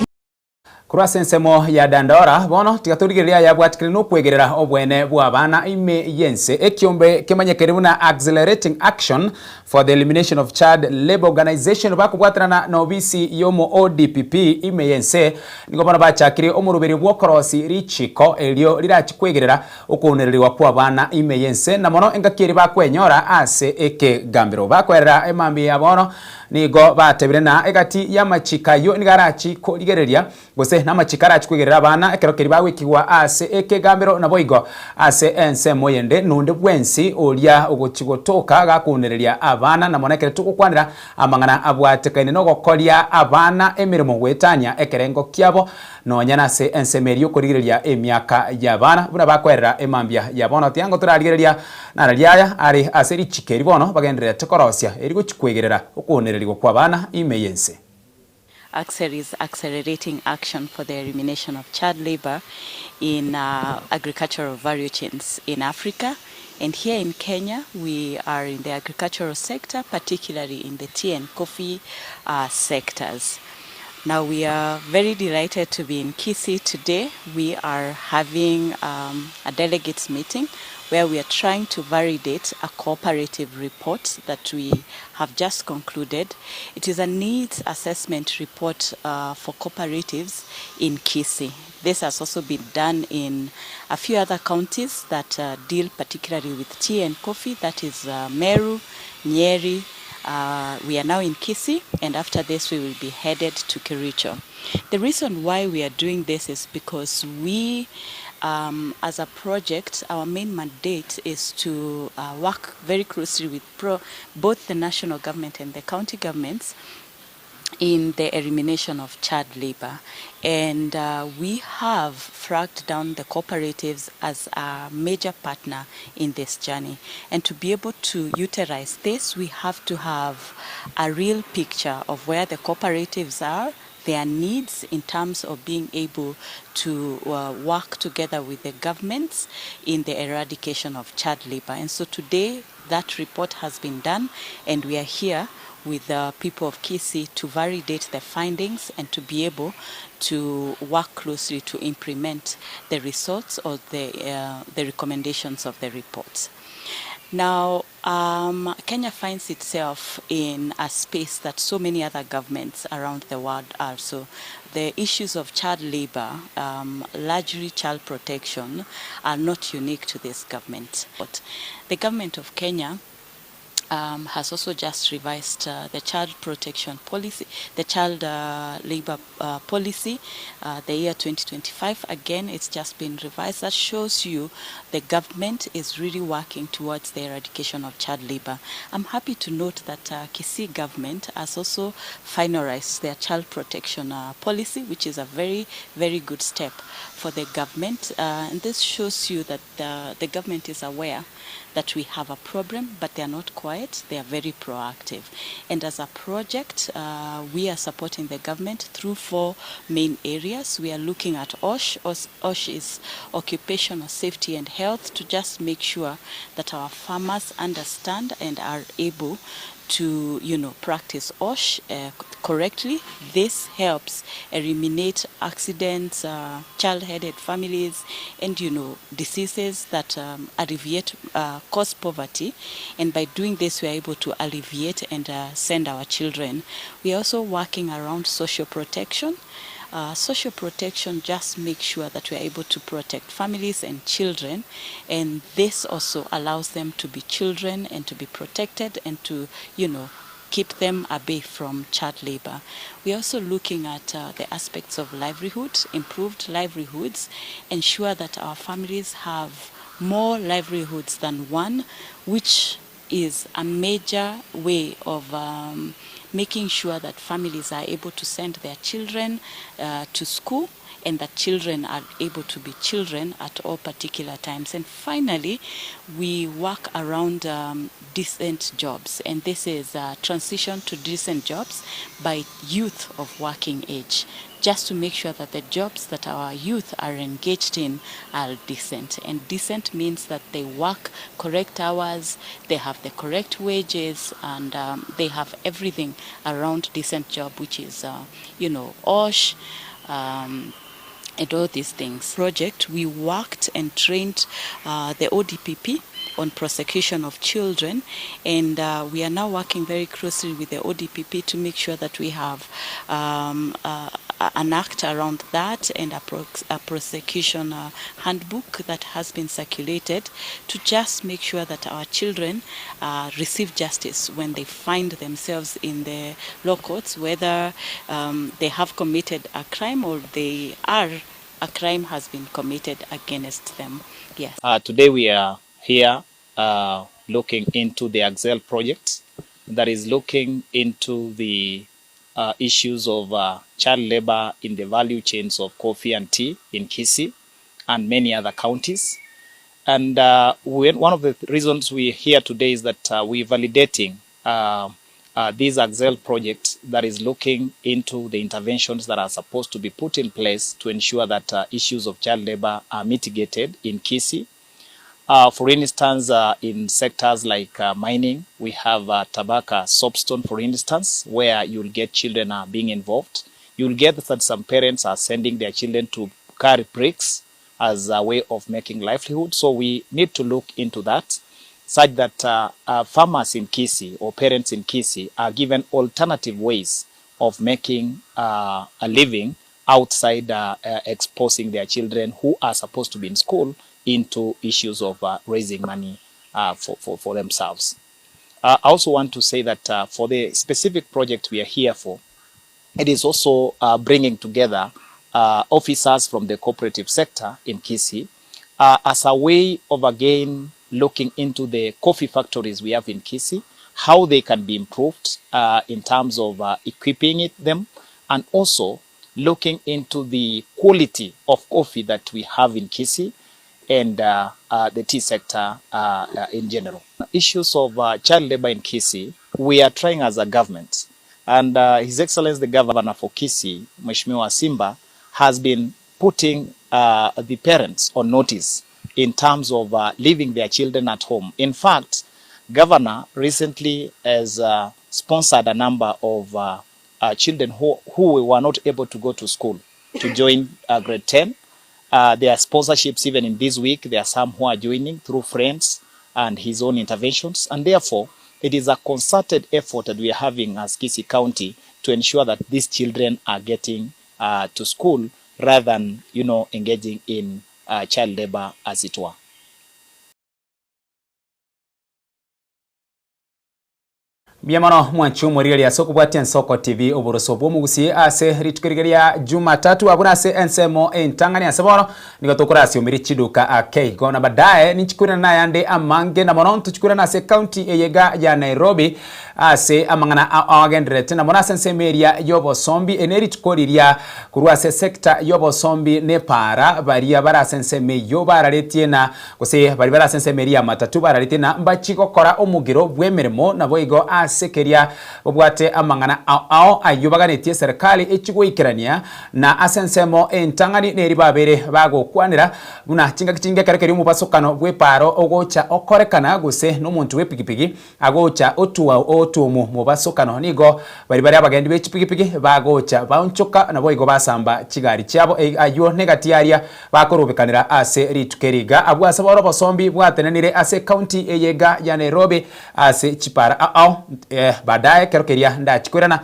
kurasa nsemo ya Dandora bono tigaturigiria ya bwatikire no kwegerera obwene bwa bana ime yense ekiombe kemanyekerebu na accelerating action for the elimination of child labor organization bakubwatirana na obisi yomo ODPP ime yense nigo bana bachakire omuruberi bwokorosi richiko elio rirachikwegerera okunererwa kwa bana ime yense na mono engakiri bakwenyora ase eke gambiro bakwerera emambi ya bono nigo batebire na egati ya machikayo nigarachi ko ligereria gose na machikara chikwegerera bana ekerokeri bagwikigwa ase ekegambiro na boigo ase ense moyende nunde bwensi olia ogochigotoka gakunereria abana na monekere tukukwanira amangana abwatekaine no gokoria abana emirimo gwetanya ekerengo kiabo nonyana se ensemeri okorigereria emiaka ya bana buna bakwerera emambia ya bono tiango turarigereria na rariaya ari aseri chikeri bono bagenderera tekorosia erigo chikwegerera okunererwa kwa bana imeyense. ACCER is accelerating action for the elimination of child labor in agricultural value chains in Africa. And here in Kenya, we are in the agricultural sector, particularly in the tea and coffee sectors. Now, we are very delighted to be in Kisii today. We are having a delegates meeting where we are trying to validate a cooperative report that we have just concluded. It is a needs assessment report for cooperatives in Kisii. This has also been done in a few other counties that deal particularly with tea and coffee, that is Meru, Nyeri. We are now in Kisii, and after this we will be headed to Kericho. The reason why we are doing this is because we, as a project, our main mandate is to work very closely with both the national government and the county governments in the elimination of child labor. And we have flagged down the cooperatives as a major partner in this journey. And to be able to utilize this, we have to have a real picture of where the cooperatives are, their needs in terms of being able to work together with the governments in the eradication of child labor. And so today that report has been done, and we are here with the people of Kisii to validate the findings and to be able to work closely to implement the results or the recommendations of the reports. Now, Kenya finds itself in a space that so many other governments around the world are. So the issues of child labor, largely child protection, are not unique to this government. But the government of Kenya has also just revised the child protection policy, the child labor policy, the year 2025. Again, it's just been revised. That shows you the government is really working towards the eradication of child labor. I'm happy to note that Kisii government has also finalized their child protection policy, which is a very, very good step for the government. And this shows you that the government is aware that we have a problem, but they are not quiet, they are very proactive. And as a project, we are supporting the government through 4 main areas. We are looking at OSH. OSH is occupational safety and health, to just make sure that our farmers understand and are able to, practice OSH correctly. This helps eliminate accidents, child-headed families, and diseases that alleviate, cause poverty. And by doing this, we are able to alleviate and send our children. We are also working around social protection. Social protection just makes sure that we are able to protect families and children, and this also allows them to be children and to be protected and to, keep them away from child labor. We're also looking at the aspects of livelihood, improved livelihoods, ensure that our families have more livelihoods than one, which is a major way of making sure that families are able to send their children to school, and that children are able to be children at all particular times. And finally, we work around decent jobs, and this is a transition to decent jobs by youth of working age, just to make sure that the jobs that our youth are engaged in are decent. And decent means that they work correct hours, they have the correct wages, and they have everything around decent job, which is, OSH, and all these things. Project, we worked and trained the ODPP on prosecution of children, and we are now working very closely with the ODPP to make sure that we have an act around that, and a prosecution handbook that has been circulated to just make sure that our children receive justice when they find themselves in the law courts, whether they have committed a crime or a crime has been committed against them. Yes. Today we are here looking into the Excel project that is looking into the issues of child labor in the value chains of coffee and tea in Kisii and many other counties. And one of the reasons we're here today is that we're validating this Excel project that is looking into the interventions that are supposed to be put in place to ensure that issues of child labor are mitigated in Kisii. For instance, in sectors like mining, we have Tabaka soapstone, for instance, where you'll get children being involved. You'll get that some parents are sending their children to carry bricks as a way of making livelihood. So we need to look into that, such that farmers in Kisii or parents in Kisii are given alternative ways of making a living outside exposing their children who are supposed to be in school into issues of raising money for themselves. I also want to say that for the specific project we are here for, it is also bringing together officers from the cooperative sector in Kisii as a way of, again, looking into the coffee factories we have in Kisii, how they can be improved in terms of equipping them, and also looking into the quality of coffee that we have in Kisii and the tea sector in general. Issues of child labor in Kisii, we are trying as a government, and His Excellency the Governor for Kisii, Mheshimiwa Simba, has been putting the parents on notice in terms of leaving their children at home. In fact, Governor recently has sponsored a number of children who were not able to go to school to join grade 10. There are sponsorships even in this week. There are some who are joining through friends and his own interventions. And therefore, it is a concerted effort that we are having as Kisii County to ensure that these children are getting to school rather than, engaging in child labor, as it were. Biamano mwanchu morigeria soko bwatien Soko TV oboroso bwomugusi ase ritukirigeria Jumatatu abuna ase ensemo entangani asaboro nigotokora ase omiri chiduka akeigo na baadaye nichikura na yande amange na mono tuchikura na ase county eyega ya Nairobi ase amangana agendrete na mona sense meria yobo sombi eneri tukoriria kurwa ase sector yobo sombi ne para baria bara sense meyo bararetie na gose bari bara sense meria matatu bararetie na mbachiko kora omugiro bwemeremo na boigo sekeria obwate amangana ao ayubaganitie serikali echigwikirania na asensemo entangani neri babere bago kwanira buna kinga karekeri mu basokano bweparo ogocha okorekana guse no muntu wepigipigi agocha otumu mu basokano nigo bari abagendi bechipigipigi bagocha baunchoka na boigo basamba kigari cyabo ayo negatiaria bakorobekanira ase ritukeriga abwasa boro basombi bwatenanire ase county eyega ya Nairobi ase chipara ao baadaye kerokeria ndachikurana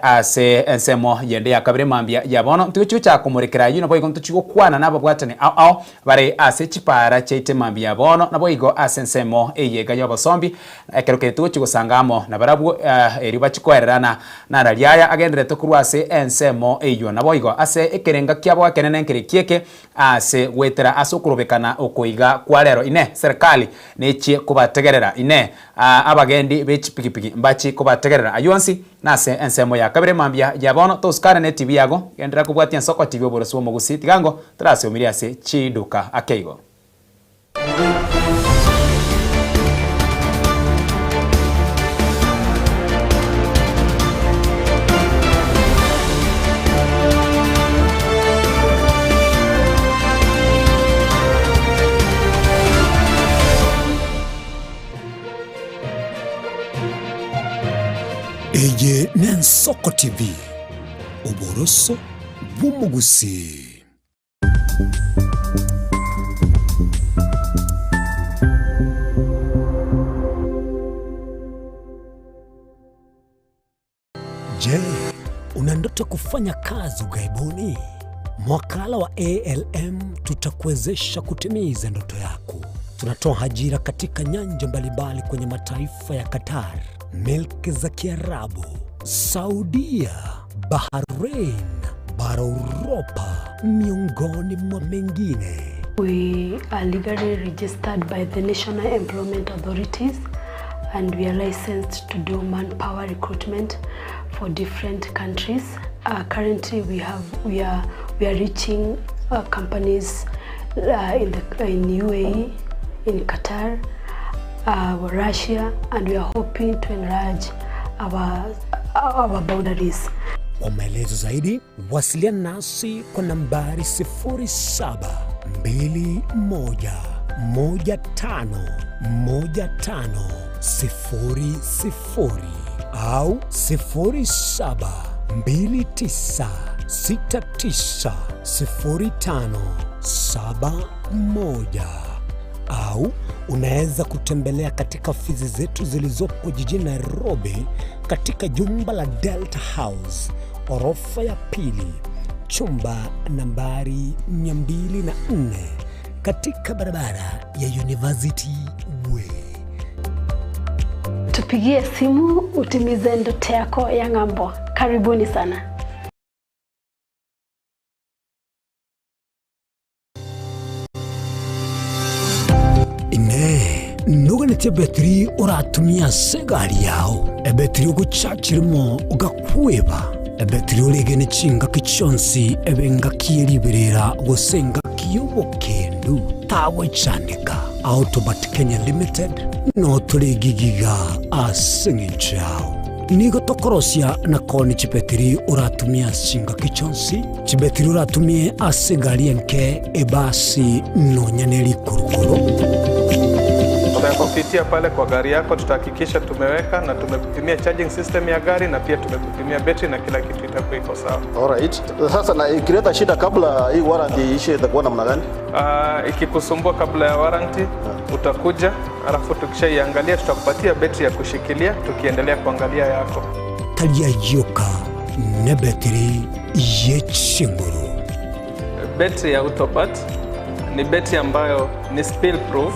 ase ensemo yende yakabire mambia yabono tuchucha kumurikira yuno boigo tuchugo kwana nabo bwatani ao bare ase chipara cheite mambia yabono nabo igo ase ensemo eyega yobosombi ekeroke tuchugo sangamo na barabu eri bachikwererana na raliaya agendere tokurwa ase ensemo eyo nabo igo ase ekerenga kyabo kenene nkere kieke ase wetera asukurubekana okoiga kwarero ine serikali nechi kubategerera ine abagendi bechipikipiki mbachi kubategerera ayonsi nase ensemo ya kabire mambia yabono toskara ne TV yago gendera kubwatia Nsoko TV oboroso mogusi tigango trase omiria ase chiduka akeigo Eye ne Nsoko TV oboroso bumugusi. Je, una ndoto kufanya kazi ughaibuni? Mwakala wa ALM tutakuwezesha kutimiza ndoto yako. Tunatoa ajira katika nyanja mbalimbali kwenye mataifa ya Qatar, Milki za Kiarabu, Saudia, Bahrain, bara Europa, miongoni mwa mengine. We are legally registered by the National Employment Authorities and we are licensed to do manpower recruitment for different countries. Currently we are reaching companies in UAE, in Qatar, Russia, and we are hoping to enlarge our boundaries. Kwa maelezo zaidi, wasiliana nasi kwa nambari 0721511500 au 0729690571 au unaweza kutembelea katika ofisi zetu zilizopo jijini Nairobi katika jumba la Delta House, orofa ya pili, chumba nambari 204 katika barabara ya University Way. Tupigie simu utimize ndoto yako ya ng'ambo. Karibuni sana. Nuganete betri uratumia segari yao ebetri uguchachirimo ugakweba ebetri ulegene chinga kichonsi ebenga kieliberera gosenga kiyobokendu tawe chanika Autobat Kenya Limited no tulegigiga asingichao nigo tokorosia na koni chibetri uratumia chinga kichonsi chibetri uratumie asegari enke ebasi no nyaneli kurukuru. Kupitia pale kwa gari yako tutahakikisha tumeweka na tumekutimia charging system ya gari na pia tumekutimia battery na kila kitu itakuwa iko sawa. Alright. Sasa na ikileta shida kabla hii warranty ishe itakuwa namna gani? Ikikusumbua kabla ya warranty utakuja, alafu tukishaiangalia tutakupatia battery ya kushikilia tukiendelea kuangalia yako. Talia yoka na battery yechinguru. Battery ya Autobat ni battery ambayo ni spill proof.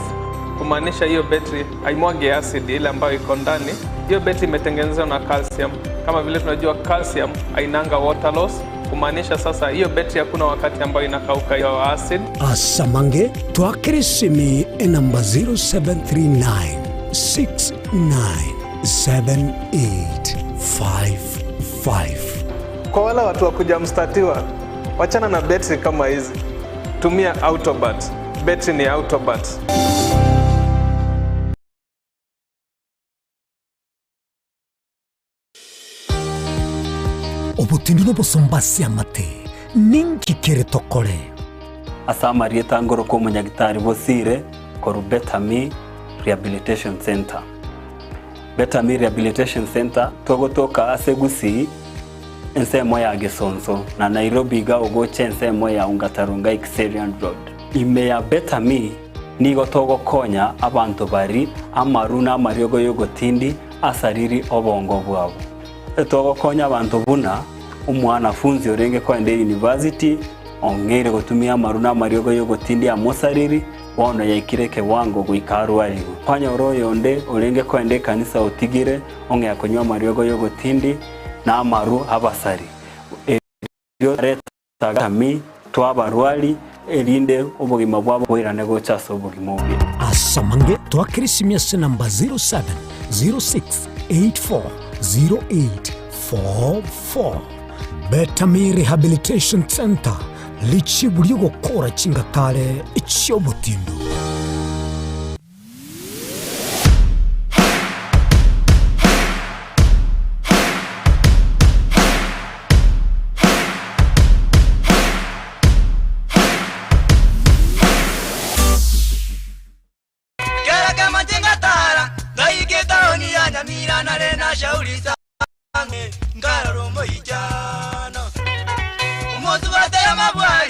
Kumaanisha hiyo betri haimwagi acid ile ambayo iko ndani. Hiyo betri imetengenezwa na calcium. Kama vile tunajua calcium hainanga water loss. Kumaanisha sasa hiyo betri hakuna wakati ambayo inakauka hiyo acid. Asamange twakirisimi namba 0739697855. Kwa wale watu wa kuja mstatiwa, wachana na betri kama hizi. Tumia Autobat. Betri ni Autobat. Obutindi no bosombasi amate ninki kere tokore asama rieta ngoro ko munyagitari bosire koru Betami Rehabilitation Center. Betami Rehabilitation Center togotoka asegusi ensemo ya Gesonso na Nairobi ga ogoche ensemo ya Ungatarunga Xerian Road. Ime ya Betami nigo togo konya abantu bari amaruna mariogo yogotindi asariri obongo bwabo. togokonya abantu buna umwanafunzi orenge kwende university ongere gutumia maruna mariogo yo gutindia musariri wono yaikire kewango guikaru aligo kwanya oro yonde orenge kwende kanisa utigire onge akonywa mariogo yo gutindi na amaru abasari yo reta kami twabarwali elinde obugima bwabo bwirane gochaso obugima obi asamange twakirisimia namba 0706840844 Betami Rehabilitation Center lichibulyo gukora chingatale ichyobutindu.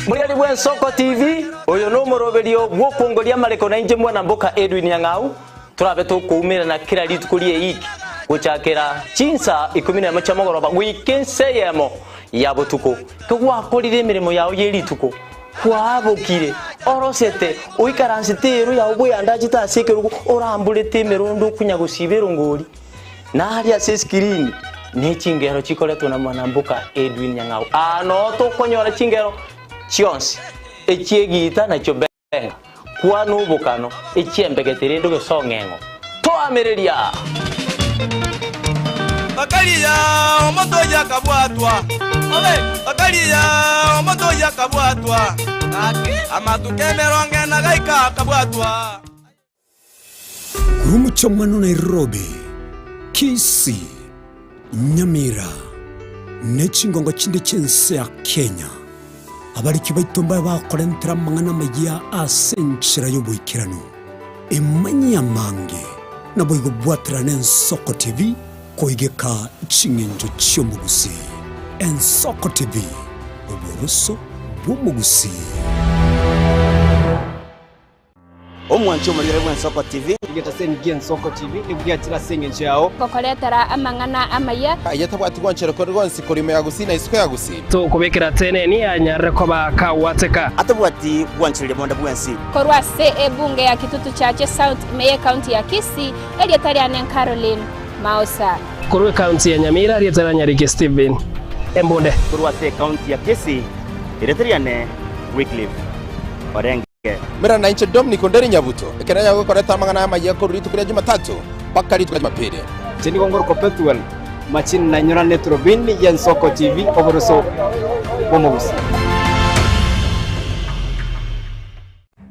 Muriali bwen Soko TV oyo no moroberio gwokongolia mareko na inje mwana mboka Edwin Yang'au turabe tukumira na kila litukulie iki guchakira chinsa 10 chamogoroba weekend seyemo yabo tuko kugwakorire emirimo yawo yerituko kwabokire orosete uikaransitero yawo buyanda chitasekerugo orambulete emerondo kunyagusibero ngoli nari ase screen ne chingero chikoletwa na mwana mboka Edwin Yang'au ano to konyora chingero chionsi echiegita na chobenga kwa nubukano echiembegetere ndo gesongengo to amereria Bakalia omoto yakabwatwa ole bakalia omoto yakabwatwa amatukemeronge na gaika kabwatwa Umucho mwanu Nairobi Kisii Nyamira nechingongo chinde chense ya Kenya abariki baitomba bakorentera mangana magia asenchira yobuikirano emanya mange nabo igobwatira n'Ensoko TV koigeka chingenjo chyomugusi Ensoko TV oboroso bw'omugusi omwancho muri bwa Ensoko TV geta sengi Ensoko TV nibwatira sengenjo yao kokoretera amangana amaya ayatabwati gwanchero ko rwonsi korime yagusina isiko yagusina to kubekera tene ni anyare ko bakawateka atabwati gwanchire monda bwansi korwa se ebunge ya Kitutu Chache South Meye County ya Kisii elietariane Caroline Mausa korwe county ya Nyamira elietara Nyariki Steven Embonde korwa se county ya Kisii elietariane Wycliffe Orenge Mira na inche Dominic Onderi Nyabuto ekera yago koreta mangana amaye ko ritu kuri Jumatatu paka ritu Jumapili cheni gongoro ko petuel machin na nyora netrobin ya Ensoko TV oboroso bomogusi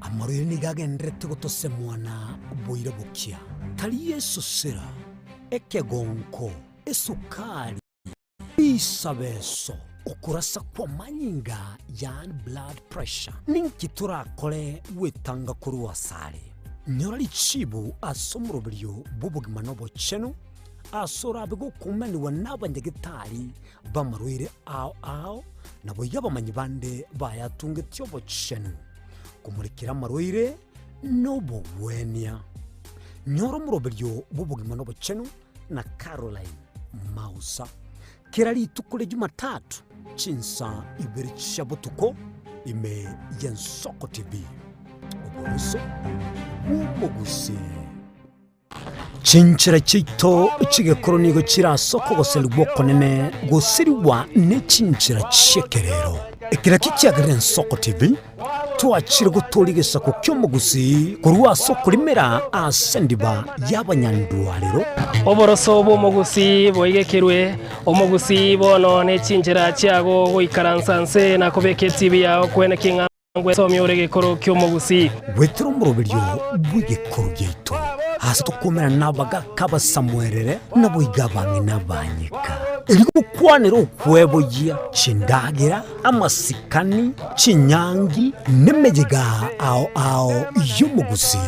amoryo ni gagendrete gotose mwana boire bukia tali Yesu sera ekegonko esukari bisabeso ukurasa kwa manyinga yani blood pressure ninkitura kole wetanga kuri wasare nyorali chibu asomurobiryo bubugima nobo cheno asora bigo kumeni wanabanyegitari bamarwire ao nabo yabamanyi bande bayatunge tyobo cheno kumurikira marwire nobo wenia nyoromurobiryo bubugima nobo cheno na Caroline Mausa kirali tukule Jumatatu chinsa ibiri chabutuko ime Ensoko TV oboroso bw'omugusi chinchira chito chigekoronigo chirasoko goselwa konene gosiriwa ne chinchira chekerero ekira kikiagarira Ensoko TV twachire gutorigesa ku kyomugusi kurwa soko limera asendiba y'abanyandwalero oboroso bw'omugusi boigekerwe omugusi bono ne chinchira chiago goikaransanse na kobeke TV yao kwene kingangwe somyo regekoro kyomugusi wetero murobiryo bw'igekoro gyeito hasi tukomera nabaga kabasamwerere nabo igabange nabanyika eligo kwanero okwebogia chindagira amasikani chinyangi nemejega ao y'omugusi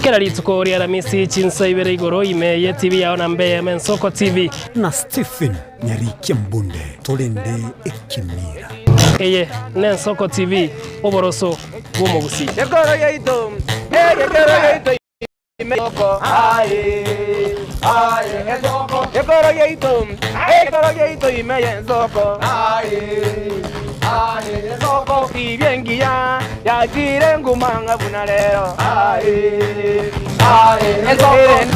kera lituko ria Ramisi chinsa ibere igoro ime TV yao na Mbeya Ensoko TV na Stephen Nyariki Mbunde tolende ekimira eye n'Ensoko TV oboroso bw'omugusi Yekoro yaito Yekoro yaito Imeko Aye Aye, esoko. Ekoro yeito imeye nsoko. Aye. Aye, esoko. Ibiengia ya jire ngumanga bunalero. Aye. Aye, esoko.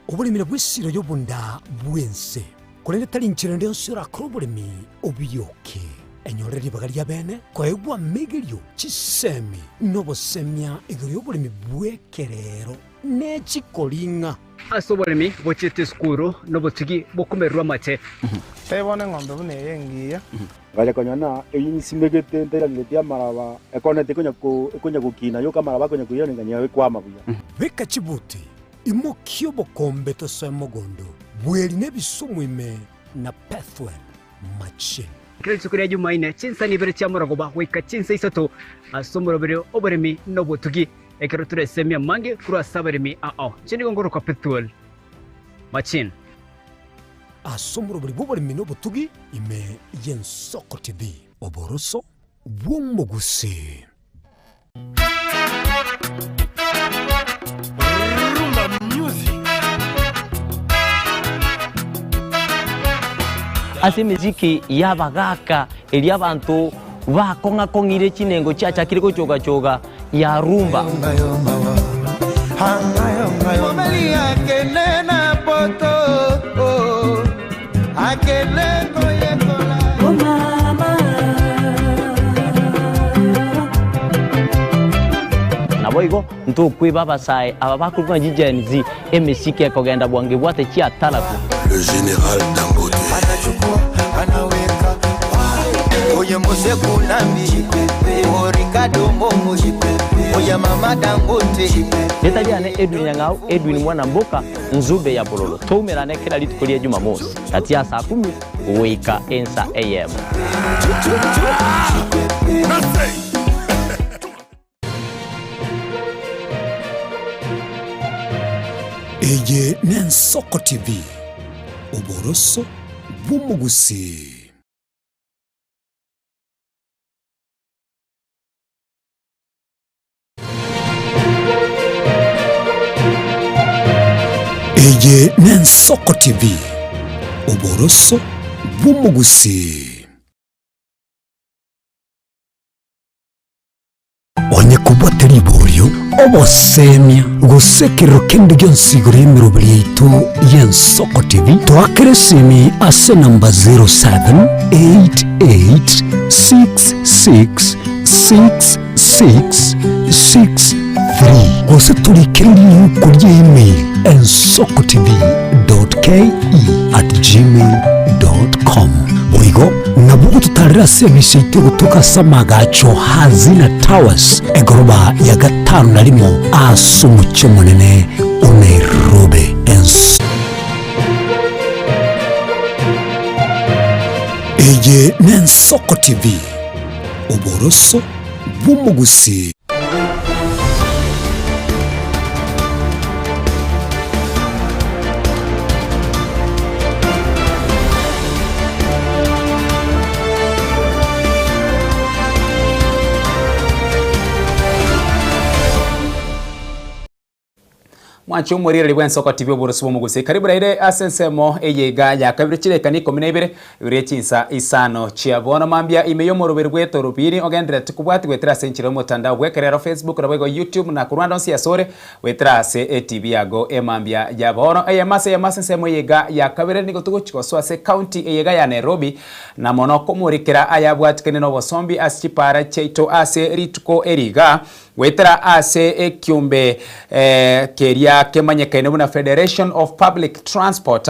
Obulimire bw'essiro y'obunda bw'ensi kulenge tali nchirende nsura krobulimi obuyoke enyore libaga lya bene kwaegwa megelyo chisemi nobosemya igoro y'obulimi bwekerero n'ekikolinga ase obolimi bochete skuru nobotigi bokumerwa mache tebone ng'ombe bune yengiya Gaya konyana eyinsimegete nterangetia maraba ekonete konya kukina yo kamaraba konya kuyana nganya kwama buya beka chibuti imokio bokombe tosemogondo bweli nebisumwime na pathway machine Kristo kuri Jumaine chinsa nibere cya muragoba wika chinsa isato asomorobere oboremi nobotugi ekero turesemya mange kuri asaberemi chini gongoro kwa pathway machine asomorobere boboremi nobotugi ime yensoko TV oboroso bw'omugusi ase miziki yabagaka eli abantu bakong'akong'ire chinengo chiachakire gochogachoga ya rumba naboigo ntukwiba abasae aba bakurwa jigenzi emisiki ekogenda bwange bwate chiatalaku Le général Dangote anaweka oye mose kunambi Ricardo Momo oye mama Dangote netaliane Edwin Nyang'au Edwin mwana mboka nzube ya bololo tumerane kila litukulia Jumamosi kati ya saa 10 wika ensa AM Eye n'Ensoko TV oboroso bw'omugusi Eye n'Ensoko TV oboroso bw'omugusi onye kubwateri iboryo obosemya gusekero kendo gyonsigoro y'emirobo lyaitu y'Ensoko TV twakeresemi ase namba 0788666663 gose tulikero linyuko lya email ensokotv.ke@gmail.com boigo nabugo tutarira service yaitu gutuka samagacho hazina towers egoroba ya gatanu na limo asumucho munene Nairobi Eye n'Ensoko TV oboroso bw'omugusi mwachi umurire bw'Ensoko TV oboroso bw'omugusi karibu raire asensemo eyega ya kabiri chirekani 12 ure chinsa isano chiabona mambia imeyo morobere bweto rubiri ogendera tukubwati gwetera senchiro mutandao bwekerero Facebook na YouTube na kurwanda onsi yasore wetera se TV yago emambia yabono eyamase nsemo eyega ya kabiri nigo tugochikoswa se county eyega ya Nairobi na monoko murikira ayabwatikene no bosombi asipara cheito ase rituko eriga wetera ase ekyumbe keria kemanyekene buna Federation of Public Transport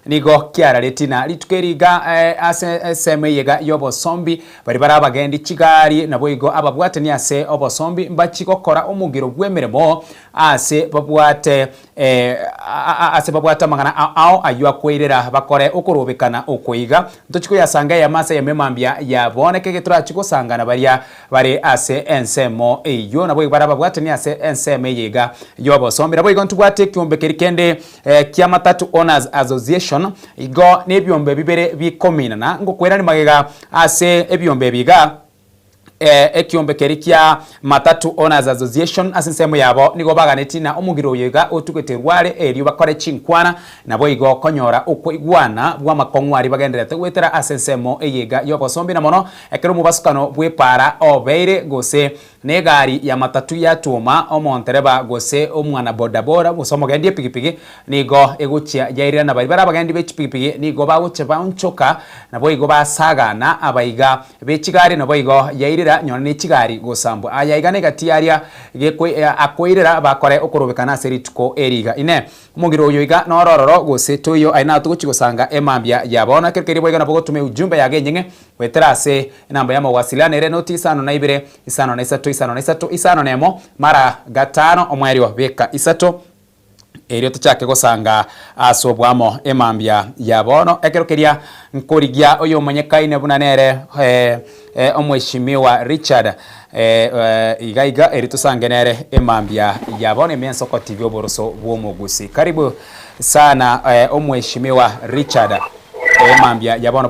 nigo kiara letina litukeriga ase seme yega yobosombi bari barabagendi chigari nabo igo ababwateni ase obosombi mbachikokora omugiro gwemeremo ase babwate babwata magana ao aywa kwerera bakore okurubikana okuiga ntochiko yasanga ya masa ya memambia ya boneke getura chiko sangana bari ase ensemo eyo nabo barababwateni ase enseme yega yobosombi nabo igo ntubwate kyombe kerikende kiamatatu Owners Association igo nebyombe bibere bikominana ngokwera ni magega ase ebyombe biga ekiombe kerikia Matatu Owners Association asinsemo yabo nigo baganeti na omugiro yega otugeterware eri bakore chinkwana nabo igo konyora uko igwana bwa makongwari bagenderete gwetera asinsemo eyega yobosombi na mono ekero mubasukano bwepara obeire gose negari ya matatu ya tuma omontereba gose omwana bodaboda musomo gendie pigipigi nigo eguchia yairira na baribara bagendi bechipigipigi nigo baguche baunchoka nabo igo basagana abaiga bechigari nabo igo yairira nyone chigari gosambo ayaiga negatiaria akoirira bakore okorobekana serituko eriga ine umugiro yoiga norororo gose toyo aina tuguchigosanga emambia yabona kerkeri boiga nabo gotume ujumbe yagenyenge weterase namba ya mawasiliano ere noti 5 mara gatano omweri wa beka isato erio tuchake gosanga asobwamo emambia yabono ekerokeria nkorigia oyo monyekaine bunanere omweshimiwa Richard igaiga eri tusangenere emambia yabono Ensoko TV oboroso bwomugusi karibu sana omweshimiwa Richard emambia yabono